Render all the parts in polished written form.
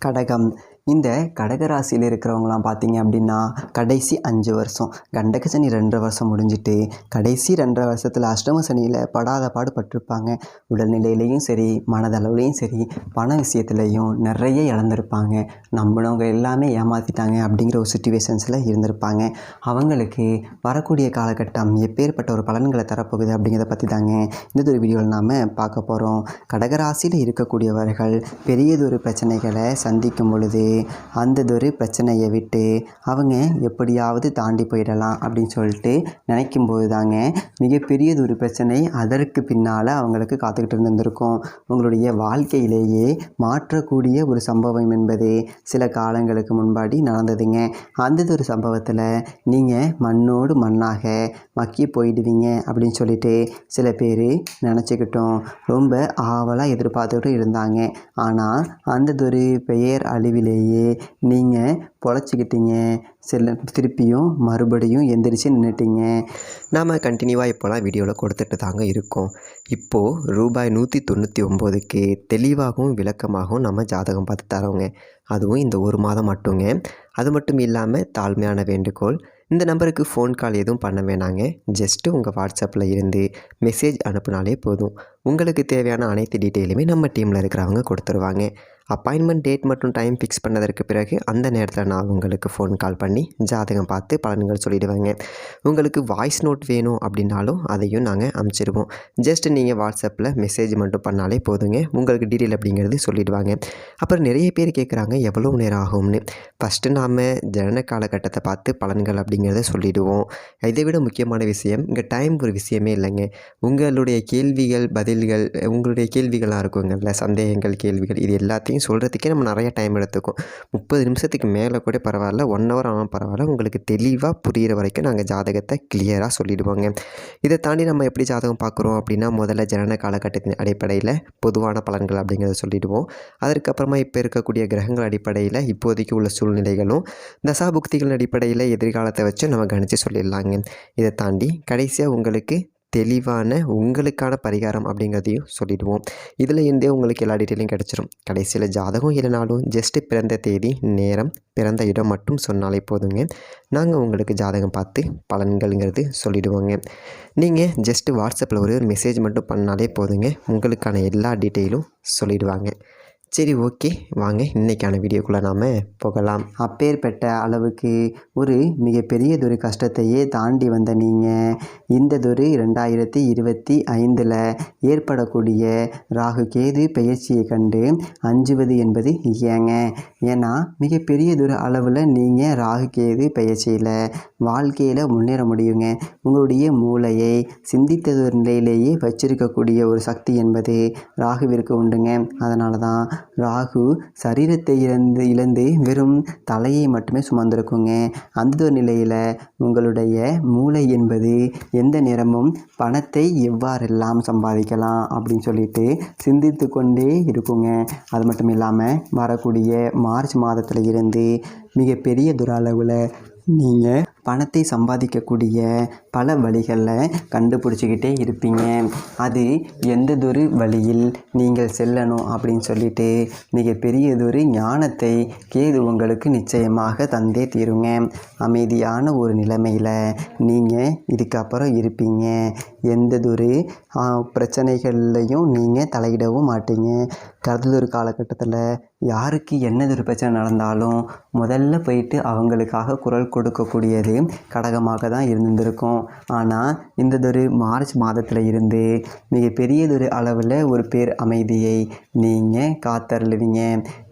கடகம். இந்த கடகராசியில் இருக்கிறவங்களாம் பார்த்தீங்க அப்படின்னா கடைசி 5 வருஷம் கண்டக சனி 2.5 வருஷம் முடிஞ்சிட்டு கடைசி 2.5 வருஷத்தில் அஷ்டம சனியில் படாத பாடுபட்டிருப்பாங்க. உடல்நிலையிலையும் சரி, மனதளவுலையும் சரி, பண விஷயத்துலையும் நிறைய இழந்திருப்பாங்க. நம்பினவங்க எல்லாமே ஏமாற்றிட்டாங்க அப்படிங்கிற ஒரு சுச்சுவேஷன்ஸில் இருந்திருப்பாங்க. அவங்களுக்கு வரக்கூடிய காலகட்டம் எப்பேற்பட்ட ஒரு பலன்களை தரப்போகுது அப்படிங்கிறத பற்றி தாங்க இந்த ஒரு வீடியோவில் நாம் பார்க்க போகிறோம். கடகராசியில் இருக்கக்கூடியவர்கள் பெரியதொரு பிரச்சனைகளை சந்திக்கும் பொழுது அந்ததொரு பிரச்சனையை விட்டு அவங்க எப்படியாவது தாண்டி போயிடலாம் அப்படின்னு சொல்லிட்டு நினைக்கும்போது தாங்க மிகப்பெரியதொரு பிரச்சனை அதற்கு பின்னால் அவங்களுக்கு காத்துக்கிட்டு இருந்திருக்கும். உங்களுடைய வாழ்க்கையிலேயே மாற்றக்கூடிய ஒரு சம்பவம் என்பது சில காலங்களுக்கு முன்பாடி நடந்ததுங்க. அந்ததொரு சம்பவத்தில் நீங்கள் மண்ணோடு மண்ணாக மக்கி போயிடுவீங்க அப்படின்னு சொல்லிட்டு சில பேர் நினச்சிக்கிட்டோம். ரொம்ப ஆவலாக எதிர்பார்த்துக்கிட்டு இருந்தாங்க. ஆனால் அந்ததொரு பெயர் அழிவிலேயே நீங்கள் பொழைச்சிக்கிட்டீங்க. திருப்பியும் மறுபடியும் எந்திரிச்சு நின்றுட்டீங்க. நாம் கண்டினியூவாக இப்போலாம் வீடியோவில் கொடுத்துட்டு தாங்க இருக்கோம். இப்போது ரூபாய் 199க்கு தெளிவாகவும் விளக்கமாகவும் நம்ம ஜாதகம் பார்த்து தரோங்க. அதுவும் இந்த ஒரு மாதம் மட்டுங்க. அது மட்டும் இல்லாமல் தாழ்மையான வேண்டுகோள், இந்த நம்பருக்கு ஃபோன் கால் எதுவும் பண்ண வேணாங்க. ஜஸ்ட்டு உங்கள் வாட்ஸ்அப்பில் இருந்து மெசேஜ் அனுப்புனாலே போதும். உங்களுக்கு தேவையான அனைத்து டீட்டெயிலுமே நம்ம டீமில் இருக்கிறவங்க கொடுத்துருவாங்க. அப்பாயின்மெண்ட் டேட் மற்றும் டைம் ஃபிக்ஸ் பண்ணதற்கு பிறகு அந்த நேரத்தில் நான் உங்களுக்கு ஃபோன் கால் பண்ணி ஜாதகம் பார்த்து பலன்கள் சொல்லிவிடுவேங்க. உங்களுக்கு வாய்ஸ் நோட் வேணும் அப்படின்னாலும் அதையும் நாங்கள் அனுப்பிச்சிடுவோம். ஜஸ்ட் நீங்கள் வாட்ஸ்அப்பில் மெசேஜ் மட்டும் பண்ணாலே போதுங்க. உங்களுக்கு டீட்டெயில் அப்படிங்கிறது சொல்லிவிடுவாங்க. அப்புறம் நிறைய பேர் கேட்குறாங்க எவ்வளோ நேரம் ஆகும்னு. ஃபஸ்ட்டு நாம் ஜனன காலகட்டத்தை பார்த்து பலன்கள் அப்படிங்கிறத சொல்லிவிடுவோம். இதை விட முக்கியமான விஷயம், இங்கே டைம் ஒரு விஷயமே இல்லைங்க. உங்களுடைய கேள்விகள் பதில்கள், உங்களுடைய கேள்விகளாக இருக்குங்கள்ல, சந்தேகங்கள் கேள்விகள், இது எல்லாத்தையும் சொல்கிறதுக்கே நம்ம நிறைய டைம் எடுத்துக்கும். 30 நிமிஷத்துக்கு மேலே கூட பரவாயில்ல, 1 ஹவர் ஆனால் பரவாயில்ல, உங்களுக்கு தெளிவாக புரிகிற வரைக்கும் நாங்கள் ஜாதகத்தை கிளியராக சொல்லிவிடுவோங்க. இதை தாண்டி நம்ம எப்படி ஜாதகம் பார்க்குறோம் அப்படின்னா, முதல்ல ஜனன காலகட்டத்தின் அடிப்படையில் பொதுவான பலன்கள் அப்படிங்கிறத சொல்லிவிடுவோம். அதற்கப்புறமா இப்போ இருக்கக்கூடிய கிரகங்கள் அடிப்படையில் இப்போதைக்கு உள்ள சூழ்நிலைகளும் தசாபுக்திகளின் அடிப்படையில் எதிர்காலத்தை வச்சு நம்ம கணிச்சு சொல்லிடலாங்க. இதை தாண்டி கடைசியாக உங்களுக்கு தெளிவான உங்களுக்கான பரிகாரம் அப்படிங்கிறதையும் சொல்லிவிடுவோம். இதில் இருந்தே உங்களுக்கு எல்லா டீட்டெயிலும் கிடச்சிரும். கடைசியில் ஜாதகம் இல்லைனாலும் ஜஸ்ட்டு பிறந்த தேதி, நேரம், பிறந்த இடம் மட்டும் சொன்னாலே போதுங்க. நாங்கள் உங்களுக்கு ஜாதகம் பார்த்து பலன்கள்ங்கிறது சொல்லிவிடுவோங்க. நீங்கள் ஜஸ்ட்டு வாட்ஸ்அப்பில் ஒரு மெசேஜ் மட்டும் பண்ணாலே போதுங்க. உங்களுக்கான எல்லா டீட்டெயிலும் சொல்லிவிடுவாங்க. சரி, ஓகே, வாங்க இன்றைக்கான வீடியோக்குள்ளே நாம் போகலாம். அப்பேற்பட்ட அளவுக்கு ஒரு மிகப்பெரியதொரு கஷ்டத்தையே தாண்டி வந்த நீங்கள் இந்ததொரு 2025 ஏற்படக்கூடிய ராகு கேது பெயர்ச்சியை கண்டு அஞ்சுவது என்பது ஏங்க? ஏன்னா மிகப்பெரியதொரு அளவில் நீங்கள் ராகு கேது பெயர்ச்சியில் வாழ்க்கையில் முன்னேற முடியுங்க. உங்களுடைய மூளையை சிந்தித்ததொரு நிலையிலேயே வச்சிருக்கக்கூடிய ஒரு சக்தி என்பது ராகுவிற்கு உண்டுங்க. அதனால தான் ராகு சரீரத்தை இழந்து வெறும் தலையை மட்டுமே சுமந்திருக்குங்க. அந்த ஒரு நிலையில் உங்களுடைய மூளை என்பது எந்த நேரமும் பணத்தை எவ்வாறெல்லாம் சம்பாதிக்கலாம் அப்படின்னு சொல்லிட்டு சிந்தித்து கொண்டே இருக்குங்க. அது மட்டும் இல்லாமல் வரக்கூடிய மார்ச் மாதத்தில் இருந்து மிகப்பெரிய அளவில் நீங்கள் பணத்தை சம்பாதிக்கக்கூடிய பல வழிகளில் கண்டுபிடிச்சிக்கிட்டே இருப்பீங்க. அது எந்ததொரு வழியில் நீங்கள் செல்லணும் அப்படின்னு சொல்லிட்டு மிகப்பெரியதொரு ஞானத்தை கேது உங்களுக்கு நிச்சயமாக தந்தே தீருங்க. அமைதியான ஒரு நிலைமையில் நீங்கள் இதுக்கப்புறம் இருப்பீங்க. எந்ததொரு பிரச்சனைகள்லையும் நீங்கள் தலையிடவும் மாட்டீங்க. கடந்தொரு காலகட்டத்தில் யாருக்கு என்னதொரு பிரச்சனை நடந்தாலும் முதல்ல போயிட்டு அவங்களுக்காக குரல் கொடுக்கக்கூடியது கடகமாக தான் இருந்திருக்கும். ஆனால் இந்ததொரு மார்ச் மாதத்தில் இருந்து மிகப்பெரியதொரு அளவில் ஒரு பேர் அமைதியை நீங்கள் காத்தருளுவீங்க.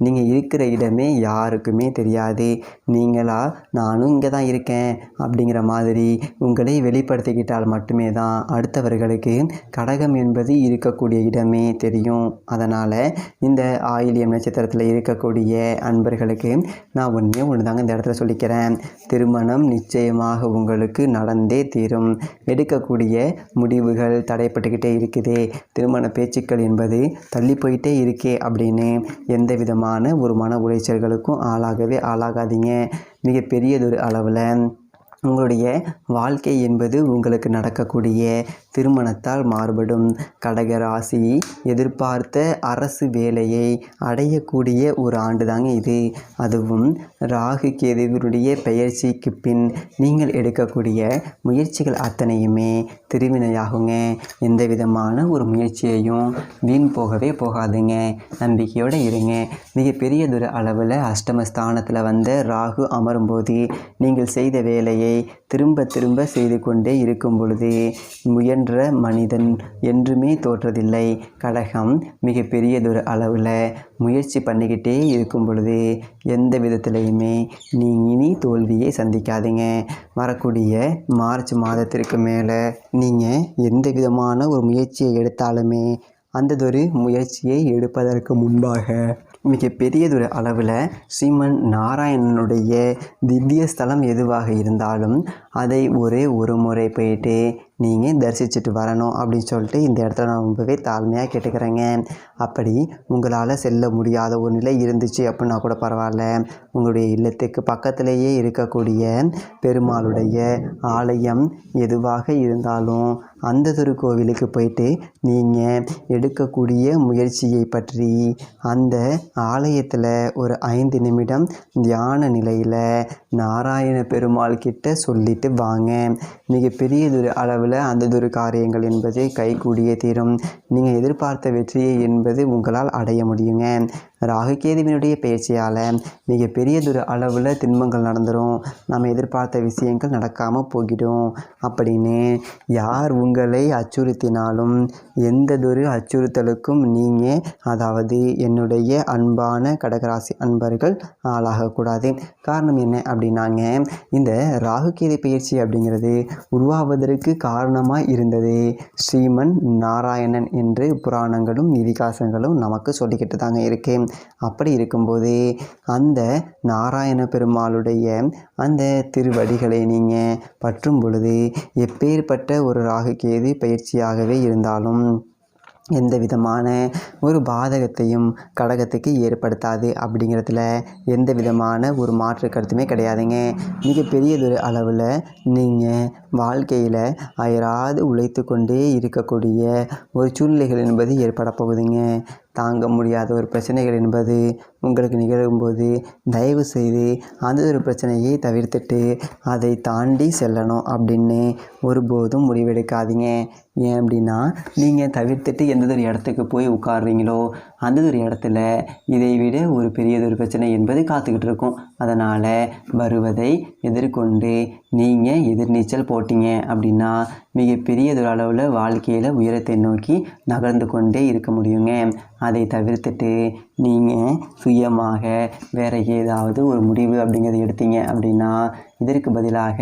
நீங்கள் இருக்கிற இடமே யாருக்குமே தெரியாது. நீங்களா நானும் இங்கே தான் இருக்கேன் அப்படிங்கிற மாதிரி உங்களை வெளிப்படுத்திக்கிட்டால் மட்டுமே தான் அடுத்தவர்களுக்கு கடகம் என்பது இருக்கக்கூடிய இடமே தெரியும். அதனால் இந்த ஆயில்யம் நட்சத்திரத்தில் இருக்கக்கூடிய அன்பர்களுக்கு நான் ஒன்று தாங்க இந்த இடத்துல சொல்லிக்கிறேன். திருமணம் நிச்சயமாக உங்களுக்கு நடந்தே தீரும். எடுக்கக்கூடிய முடிவுகள் தடைப்பட்டுக்கிட்டே இருக்குது, திருமண பேச்சுக்கள் என்பது தள்ளி போயிட்டே இருக்கே அப்படின்னு எந்த விதமான ஒரு மன உளைச்சல்களுக்கும் ஆளாகாதீங்க. மிகப்பெரியதொரு அளவில் உங்களுடைய வாழ்க்கை என்பது உங்களுக்கு நடக்கக்கூடிய திருமணத்தால் மாறுபடும். கடகராசி எதிர்பார்த்த அரசு வேலையை அடையக்கூடிய ஒரு ஆண்டு தாங்க இது. அதுவும் ராகு கேதுவினுடைய பெயர்ச்சிக்கு பின் நீங்கள் எடுக்கக்கூடிய முயற்சிகள் அத்தனையுமே திருவினையாகுங்க. எந்த விதமான ஒரு முயற்சியையும் வீண் போகவே போகாதுங்க. நம்பிக்கையோடு இருங்க. மிகப்பெரியதொரு அளவில் அஷ்டமஸ்தானத்தில் வந்த ராகு அமரும்போது நீங்கள் செய்த வேலையை திரும்ப திரும்ப செய்து கொண்டே இருக்கும் பொழுது முயன்ற மனிதன் என்றுமே தோற்றதில்லை. கடகம் மிகப்பெரியதொரு அளவில் முயற்சி பண்ணிக்கிட்டே இருக்கும் பொழுது எந்த விதத்திலையுமே இனி தோல்வியை சந்திக்காதீங்க. வரக்கூடிய மார்ச் மாதத்திற்கு மேலே நீங்கள் எந்த விதமான ஒரு முயற்சியை எடுத்தாலுமே அந்ததொரு முயற்சியை எடுப்பதற்கு முன்பாக மிகப்பெரியதொரு அளவில் ஸ்ரீமன் நாராயணனுடைய திவ்ய ஸ்தலம் எதுவாக இருந்தாலும் அதை ஒரு முறை போயிட்டு நீங்கள் தரிசிச்சுட்டு வரணும் அப்படின்னு சொல்லிட்டு இந்த இடத்துல நான் ரொம்பவே தாழ்மையாக கேட்டுக்கிறேங்க. அப்படி உங்களால் செல்ல முடியாத ஒரு நிலை இருந்துச்சு அப்படின்னா கூட பரவாயில்ல, உங்களுடைய இல்லத்துக்கு பக்கத்திலேயே இருக்கக்கூடிய பெருமாளுடைய ஆலயம் எதுவாக இருந்தாலும் அந்ததொரு கோவிலுக்கு போயிட்டு நீங்கள் எடுக்கக்கூடிய முயற்சியை பற்றி அந்த ஆலயத்தில் ஒரு 5 நிமிடம் தியான நிலையில் நாராயண பெருமாள் கிட்ட சொல்லிட்டு வாங்க. மிகப்பெரியதொரு அளவில் அந்ததொரு காரியங்கள் என்பது கைகூடியே தீரும். நீங்கள் எதிர்பார்த்த வெற்றியை என்பது உங்களால் அடைய முடியுங்க. ராகுகேதுவினுடைய பயிற்சியால் மிகப்பெரியதொரு அளவில் தின்பங்கள் நடந்துடும். நம்ம எதிர்பார்த்த விஷயங்கள் நடக்காமல் போகிடும். அப்படின்னு யார் உங்களை அச்சுறுத்தினாலும் எந்ததொரு அச்சுறுத்தலுக்கும் நீங்கள், அதாவது என்னுடைய அன்பான கடகராசி அன்பர்கள், ஆளாகக்கூடாது. காரணம் என்ன அப்படின்னாங்க, இந்த ராகுகேது பயிற்சி அப்படிங்கிறது உருவாவதற்கு காரணமாக இருந்தது ஸ்ரீமன் நாராயணன் என்று புராணங்களும் இதிகாசங்களும் நமக்கு சொல்லிக்கிட்டு தாங்க இருக்கு. அப்படி இருக்கும்போது அந்த நாராயண பெருமாளுடைய அந்த திருவடிகளை நீங்கள் பற்றும் பொழுது எப்பேற்பட்ட ஒரு ராகுகேது பயிற்சியாகவே இருந்தாலும் எந்த விதமான ஒரு பாதகத்தையும் கடகத்துக்கு ஏற்படுத்தாது. அப்படிங்கிறதுல எந்த விதமான ஒரு மாற்று கருத்துமே கிடையாதுங்க. மிகப்பெரியதொரு அளவில் நீங்கள் வாழ்க்கையில் அயராது உழைத்து கொண்டே இருக்கக்கூடிய ஒரு சூழ்நிலைகள் என்பது ஏற்பட போகுதுங்க. தாங்க முடியாத ஒரு பிரச்சனைகள் என்பது உங்களுக்கு நிகழும்போது தயவு செய்து அந்த ஒரு பிரச்சனையை தவிர்த்துட்டு அதை தாண்டி செல்லணும் அப்படின்னு ஒருபோதும் முடிவெடுக்காதீங்க. ஏன் அப்படின்னா, நீங்கள் தவிர்த்துட்டு எந்ததொரு இடத்துக்கு போய் உட்கார்றீங்களோ அந்ததொரு இடத்துல இதை விட ஒரு பெரியதொரு பிரச்சனை என்பது காத்துக்கிட்டு இருக்கும். அதனால் வருவதை எதிர்கொண்டு நீங்கள் எதிர்நீச்சல் போட்டீங்க அப்படின்னா மிகப்பெரியதொரு அளவில் வாழ்க்கையில் உயரத்தை நோக்கி நகர்ந்து கொண்டே இருக்க முடியுங்க. அதை தவிர்த்துட்டு நீங்கள் சுயமாக வேறு ஏதாவது ஒரு முடிவு அப்படிங்கிறத எடுத்தீங்க அப்படின்னா இதற்கு பதிலாக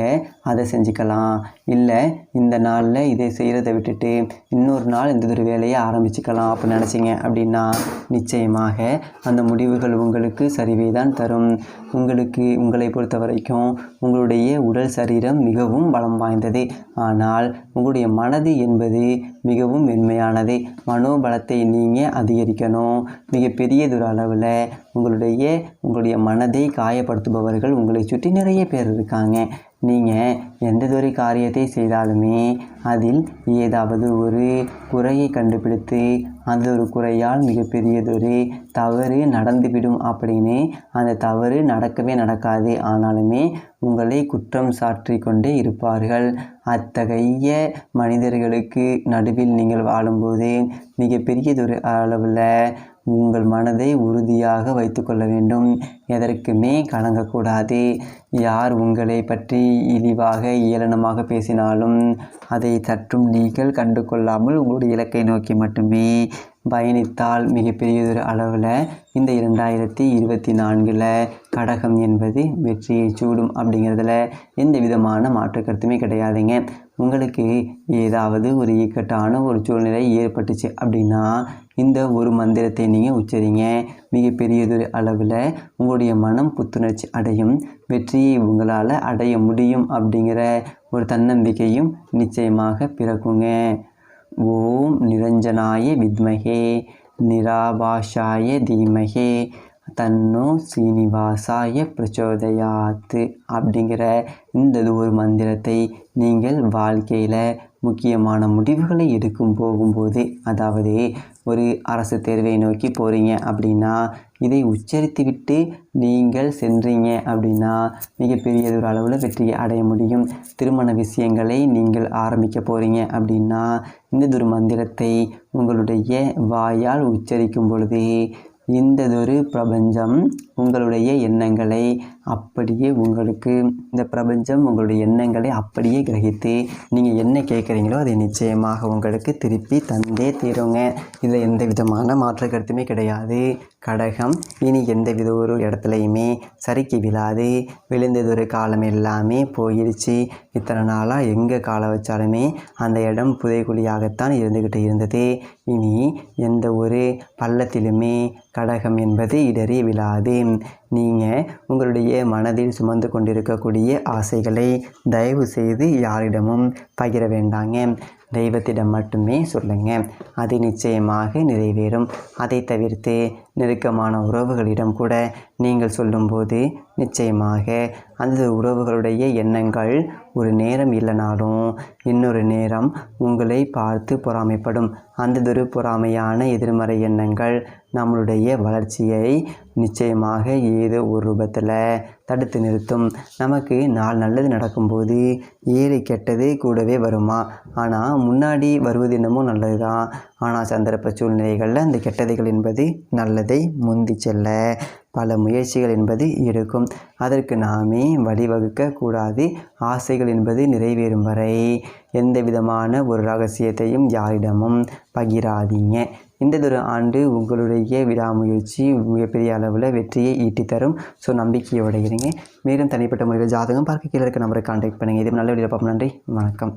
அதை செஞ்சுக்கலாம். இல்லை இந்த நாளில் இதை செய்கிறத விட்டுட்டு இன்னொரு நாள் இந்த ஒரு வேலையை ஆரம்பிச்சுக்கலாம் அப்படின்னு நினச்சிங்க அப்படின்னா நிச்சயமாக அந்த முடிவுகள் உங்களுக்கு சரிவை தான் தரும். உங்களை பொறுத்த வரைக்கும் உங்களுடைய உடல் சரீரம் மிகவும் பலம் வாய்ந்தது. ஆனால் உங்களுடைய மனது என்பது மிகவும் மென்மையானது. மனோபலத்தை நீங்கள் அதிகரிக்கணும். மிகப்பெரியதொரு அளவில் உங்களுடைய மனதை காயப்படுத்துபவர்கள் உங்களை சுற்றி நிறைய பேர் இருக்காங்க. நீங்கள் எந்ததொரு காரியத்தை செய்தாலுமே அதில் ஏதாவது ஒரு குறையை கண்டுபிடித்து அந்த ஒரு குறையால் மிகப்பெரியதொரு தவறு நடந்துவிடும் அப்படின்னு அந்த தவறு நடக்கவே நடக்காது. ஆனாலுமே உங்களை குற்றம் சாற்றி கொண்டே இருப்பார்கள். அத்தகைய மனிதர்களுக்கு நடுவில் நீங்கள் வாழும்போது மிகப்பெரியதொரு அளவில் உங்கள் மனதை உறுதியாக வைத்து கொள்ள வேண்டும். எதற்குமே கலங்கக்கூடாது. யார் உங்களை பற்றி இழிவாக ஏளனமாக பேசினாலும் அதை சற்றும் நீங்கள் கண்டு கொள்ளாமல் உங்களுடைய இலக்கை நோக்கி மட்டுமே பயணித்தால் மிகப்பெரியதொரு அளவில் இந்த 2024 கடகம் என்பது வெற்றியை சூடும். அப்படிங்கிறதுல எந்த விதமான மாற்று கருத்துமே கிடையாதுங்க. உங்களுக்கு ஏதாவது ஒரு இக்கட்டான ஒரு சூழ்நிலை ஏற்பட்டுச்சு அப்படின்னா இந்த ஒரு மந்திரத்தை நீங்கள் உச்சரிங்க. மிகப்பெரியதொரு அளவில் உங்களுடைய மனம் புத்துணர்ச்சி அடையும். வெற்றியை உங்களால் அடைய முடியும் அப்படிங்கிற ஒரு தன்னம்பிக்கையும் நிச்சயமாக பிறக்குங்க. ஓம் நிரஞ்சனாய வித்மகே நிராபாஷாய தீமகே தன்னோ சீனிவாசாய பிரச்சோதயாத்து அப்படிங்கிற இந்த ஒரு மந்திரத்தை நீங்கள் வாழ்க்கையில் முக்கியமான முடிவுகளை எடுக்கும் போகும்போது, அதாவது ஒரு அரசு தேர்வை நோக்கி போகிறீங்க அப்படின்னா இதை உச்சரித்து விட்டு நீங்கள் சென்றீங்க அப்படின்னா மிகப்பெரியதொரு அளவில் வெற்றியை அடைய முடியும். திருமண விஷயங்களை நீங்கள் ஆரம்பிக்க போகிறீங்க அப்படின்னா இந்ததொரு மந்திரத்தை உங்களுடைய வாயால் உச்சரிக்கும் பொழுது இந்ததொரு பிரபஞ்சம் உங்களுடைய எண்ணங்களை அப்படியே இந்த பிரபஞ்சம் உங்களுடைய எண்ணங்களை அப்படியே கிரகித்து நீங்கள் என்ன கேட்குறீங்களோ அதை நிச்சயமாக உங்களுக்கு திருப்பி தந்தே தீருங்க. இதில் எந்த விதமான மாற்று கருத்துமே கிடையாது. கடகம் இனி எந்த ஒரு இடத்துலையுமே சரிக்கு விழாது. விழுந்ததொரு காலம் எல்லாமே போயிடுச்சு. இத்தனை நாளாக எங்கே காலை வச்சாலுமே அந்த இடம் புதைகுழியாகத்தான் இருந்துக்கிட்டு இருந்தது. இனி எந்த ஒரு பள்ளத்திலுமே கடகம் என்பது இடறி விழாது. நீங்கள் உங்களுடைய மனதில் சுமந்து கொண்டிருக்கக்கூடிய ஆசைகளை தயவு செய்து யாரிடமும் பகிர வேண்டாங்க. தெய்வத்திடம் மட்டுமே சொல்லுங்கள். அது நிச்சயமாக நிறைவேறும். அதை தவிர்த்து நெருக்கமான உறவுகளிடம் கூட நீங்கள் சொல்லும்போது நிச்சயமாக அந்த உறவுகளுடைய எண்ணங்கள் ஒரு நேரம் இல்லைனாலும் இன்னொரு நேரம் உங்களை பார்த்து பொறாமைப்படும். அந்ததொரு பொறாமையான எதிர்மறை எண்ணங்கள் நம்மளுடைய வளர்ச்சியை நிச்சயமாக ஏதோ ஒரு ரூபத்தில் தடுத்து நிறுத்தும். நமக்கு நல்லது நடக்கும்போது 7 கெட்டது கூடவே வருமா? ஆனால் முன்னாடி வருவது என்னமோ நல்லது தான். ஆனால் சந்தர்ப்ப சூழ்நிலைகளில் அந்த கெட்டதுகள் என்பது நல்லதை முந்தி செல்ல பல முயற்சிகள் என்பது இருக்கும். அதற்கு நாமே வழிவகுக்க கூடாது. ஆசைகள் என்பது நிறைவேறும் வரை எந்த விதமான ஒரு ரகசியத்தையும் யாரிடமும் பகிராதீங்க. இந்ததொரு ஆண்டு உங்களுடைய விடாமுயற்சி மிகப்பெரிய அளவில் வெற்றியை ஈட்டி தரும். ஸோ நம்பிக்கையோடு இருங்க. மேலும் தனிப்பட்ட முறையில் ஜாதகம் பார்க்க கீழே இருக்க நம்பரை கான்டாக்ட் பண்ணுங்கள். இது நல்ல வீடியோ பார்ப்போம். நன்றி, வணக்கம்.